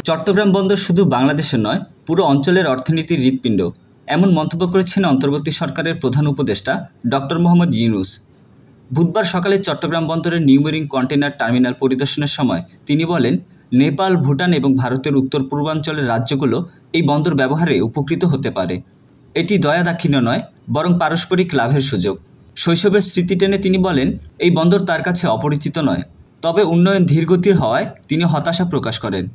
চট্টগ্রাম বন্দর শুধু বাংলাদেশের নয়, পুরো অঞ্চলের অর্থনীতির হৃৎপিণ্ড, এমন মন্তব্য করেছেন অন্তর্বর্তী সরকারের প্রধান উপদেষ্টা ডক্টর মোহাম্মদ ইউনূস। বুধবার সকালে চট্টগ্রাম বন্দরের নিউ মেরিন কন্টেইনার টার্মিনাল পরিদর্শনের সময় তিনি বলেন, নেপাল, ভুটান এবং ভারতের উত্তর পূর্বাঞ্চলের রাজ্যগুলো এই বন্দর ব্যবহারে উপকৃত হতে পারে। এটি দয়া দাক্ষিণ্য নয়, বরং পারস্পরিক লাভের সুযোগ। শৈশবের স্মৃতি টেনে তিনি বলেন, এই বন্দর তার কাছে অপরিচিত নয়, তবে উন্নয়ন ধীরগতির হওয়ায় তিনি হতাশা প্রকাশ করেন।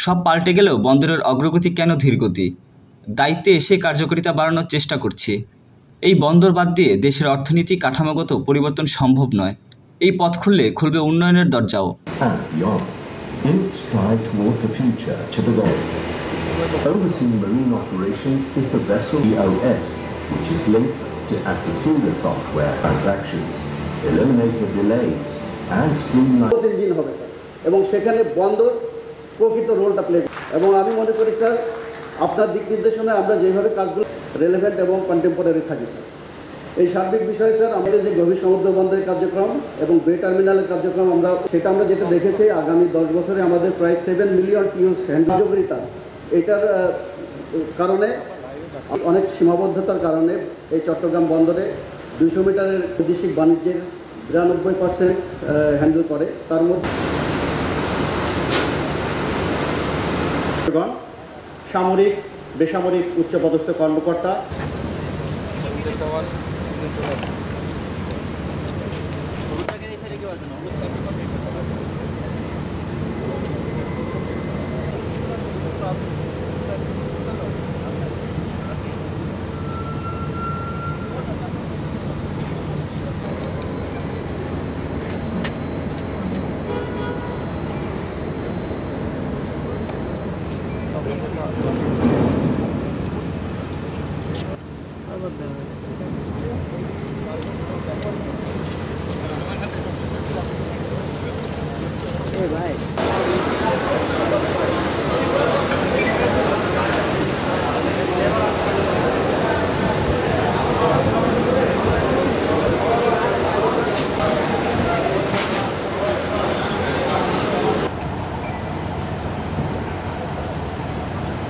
সব পাল্টে গেলেও বন্দরের অগ্রগতি কেন ধীরগতি? দায়িত্বে এসে কার্যকারিতা বাড়ানোর চেষ্টা করছি। এই বন্দর বাদ দিয়ে দেশের অর্থনীতি কাঠামোগত পরিবর্তন সম্ভব নয়। এই পথ খুলবে উন্নয়নের দরজাও। Overseeing marine operations is the vessel EOS, which is linked to Assetula software transactions, eliminated delays, and streamlined. Engine হবে স্যার, এবং সেখানে বন্দর প্রকৃত রোলটা প্লে। এবং আমি মনে করি স্যার, আপনার দিক নির্দেশনায় আমরা যেভাবে কাজগুলো রেলেভেন্ট এবং কন্টেম্পোরারি থাকি স্যার, এই সার্বিক বিষয়ে স্যার আমাদের যে গভীর সমুদ্র বন্দরের কার্যক্রম এবং বে টার্মিনালের কার্যক্রম আমরা যেটা দেখেছি, আগামী 10 বছরে আমাদের প্রায় 7 মিলিয়ন টিউস কার্যকরিতা, এটার কারণে অনেক সীমাবদ্ধতার কারণে এই চট্টগ্রাম বন্দরে 200 মিটারের বৈদেশিক বাণিজ্যের 92% হ্যান্ডেল করে। তার মধ্যে সামরিক, বেসামরিক উচ্চপদস্থ কর্মকর্তা, আবার